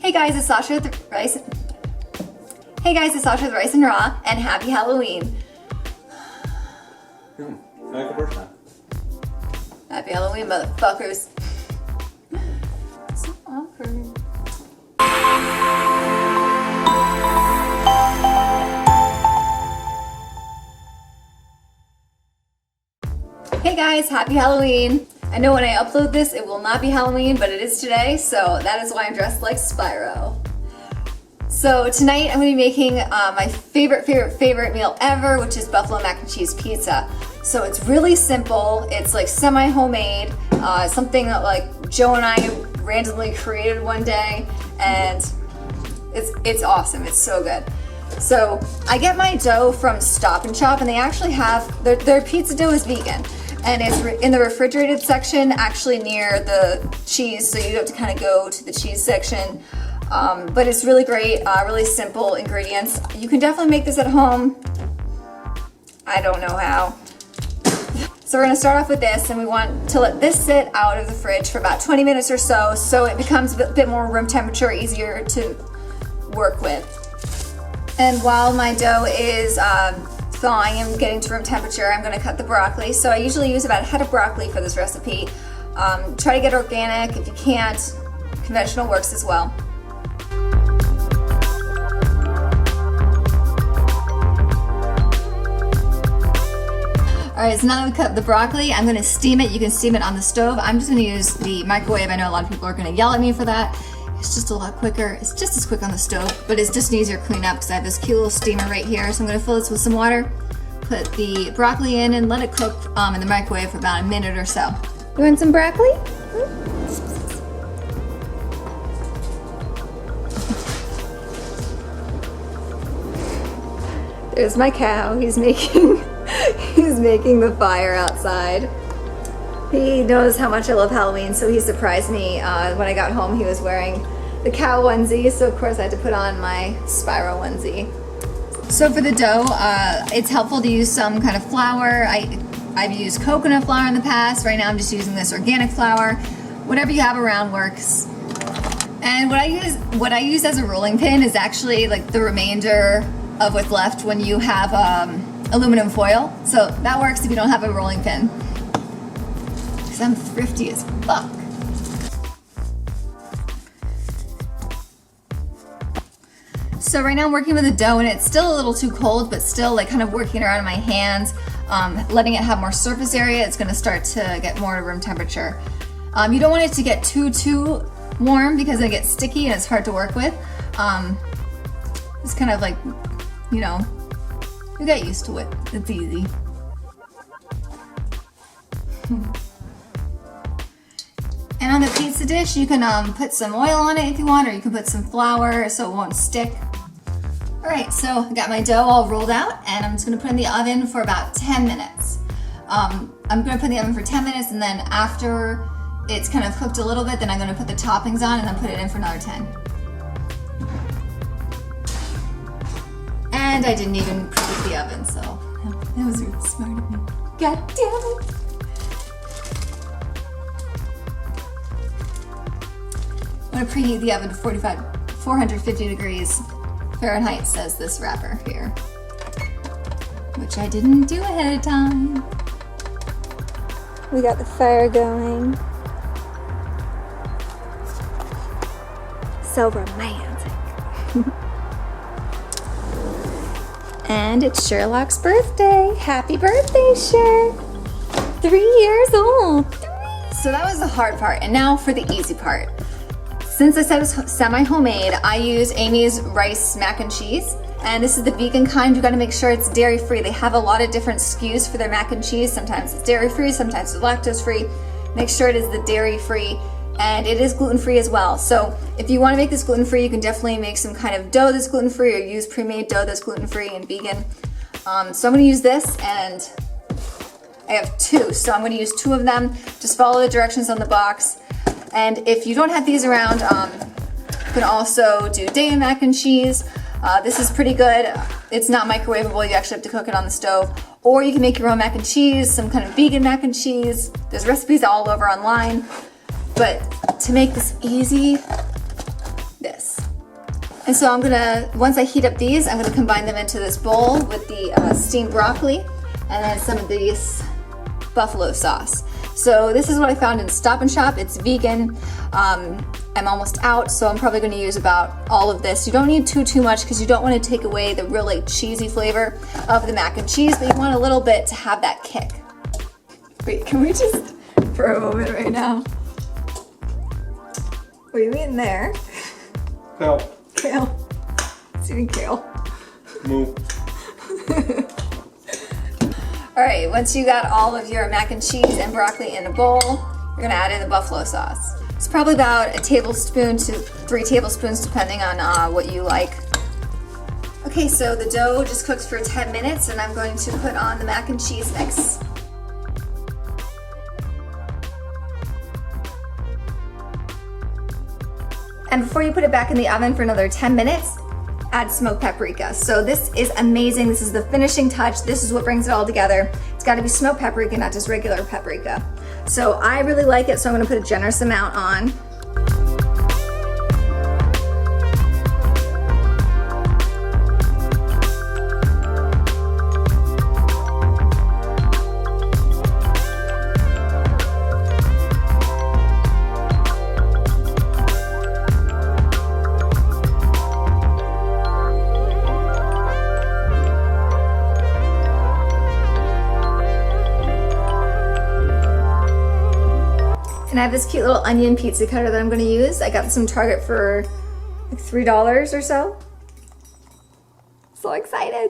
Hey guys, it's Sasha with Rice. Hey guys, it's Sasha with Rice and Raw, and happy Halloween. Like a first time. Happy Halloween, motherfuckers. So awkward. Hey guys, happy Halloween. I know when I upload this, it will not be Halloween, but it is today, so that is why I'm dressed like Spyro. So tonight I'm going to be making my favorite meal ever, which is buffalo mac and cheese pizza. So it's really simple. It's like semi-homemade, something that like Joe and I randomly created one day, and it's awesome. It's so good. So I get my dough from Stop and Shop, and they actually have their pizza dough is vegan. And it's in the refrigerated section, actually near the cheese, so you have to kind of go to the cheese section. But it's really great, really simple ingredients. You can definitely make this at home. I don't know how. So we're gonna start off with this, and we want to let this sit out of the fridge for about 20 minutes or so it becomes a bit more room temperature, easier to work with. And while my dough is thawing and getting to room temperature, I'm gonna cut the broccoli. So I usually use about a head of broccoli for this recipe. Try to get organic. If you can't, conventional works as well. All right, so now that we cut the broccoli, I'm gonna steam it. You can steam it on the stove. I'm just gonna use the microwave. I know a lot of people are gonna yell at me for that. It's just a lot quicker. It's just as quick on the stove, but it's just an easier cleanup because I have this cute little steamer right here. So I'm gonna fill this with some water, put the broccoli in, and let it cook in the microwave for about a minute or so. You want some broccoli? There's my cow. He's making the fire outside. He knows how much I love Halloween, so he surprised me when I got home. He was wearing the cow onesie, so of course I had to put on my Spyro onesie. So for the dough, it's helpful to use some kind of flour. I've used coconut flour in the past. Right now I'm just using this organic flour. Whatever you have around works. And what I use as a rolling pin is actually like the remainder of what's left when you have aluminum foil. So that works if you don't have a rolling pin. I'm thrifty as fuck. So right now I'm working with the dough, and it's still a little too cold, but still like kind of working around in my hands, letting it have more surface area. It's gonna start to get more room temperature. You don't want it to get too warm because it gets sticky and it's hard to work with. It's kind of like, you know, you get used to it. It's easy. And on the pizza dish, you can put some oil on it if you want, or you can put some flour so it won't stick. All right, so I got my dough all rolled out, and I'm just gonna put it in the oven for about 10 minutes. I'm gonna put it in the oven for 10 minutes, and then after it's kind of cooked a little bit, then I'm gonna put the toppings on and then put it in for another 10. And I didn't even preheat the oven, so that was really smart of me. God damn it. I'm gonna preheat the oven to 450 degrees Fahrenheit, says this wrapper here, which I didn't do ahead of time. We got the fire going. So romantic. And it's Sherlock's birthday. Happy birthday, Sher. 3 years old. So that was the hard part, and now for the easy part. Since I said it was semi-homemade, I use Amy's Rice mac and cheese, and this is the vegan kind. You gotta make sure it's dairy-free. They have a lot of different SKUs for their mac and cheese. Sometimes it's dairy-free, sometimes it's lactose-free. Make sure it is the dairy-free, and it is gluten-free as well. So if you wanna make this gluten-free, you can definitely make some kind of dough that's gluten-free, or use pre-made dough that's gluten-free and vegan. So I'm gonna use this, and I have 2, so I'm gonna use 2 of them. Just follow the directions on the box. And if you don't have these around, you can also do Dave's mac and cheese. This is pretty good. It's not microwavable. You actually have to cook it on the stove. Or you can make your own mac and cheese, some kind of vegan mac and cheese. There's recipes all over online. But to make this easy, this. And so I'm gonna, once I heat up these, I'm gonna combine them into this bowl with the steamed broccoli and then some of this buffalo sauce. So this is what I found in Stop and Shop. It's vegan. I'm almost out, so I'm probably gonna use about all of this. You don't need too much because you don't wanna take away the really cheesy flavor of the mac and cheese, but you want a little bit to have that kick. Wait, can we just, for a moment right now? What are you eating there? Kale. Kale. It's eating kale. Moo. All right, once you got all of your mac and cheese and broccoli in a bowl, you're gonna add in the buffalo sauce. It's probably about a tablespoon to 3 tablespoons depending on what you like. Okay, so the dough just cooks for 10 minutes and I'm going to put on the mac and cheese mix. And before you put it back in the oven for another 10 minutes, add smoked paprika. So this is amazing. This is the finishing touch. This is what brings it all together. It's gotta be smoked paprika, not just regular paprika. So I really like it, so I'm gonna put a generous amount on. And I have this cute little onion pizza cutter that I'm gonna use. I got this from Target for like $3 or so. So excited.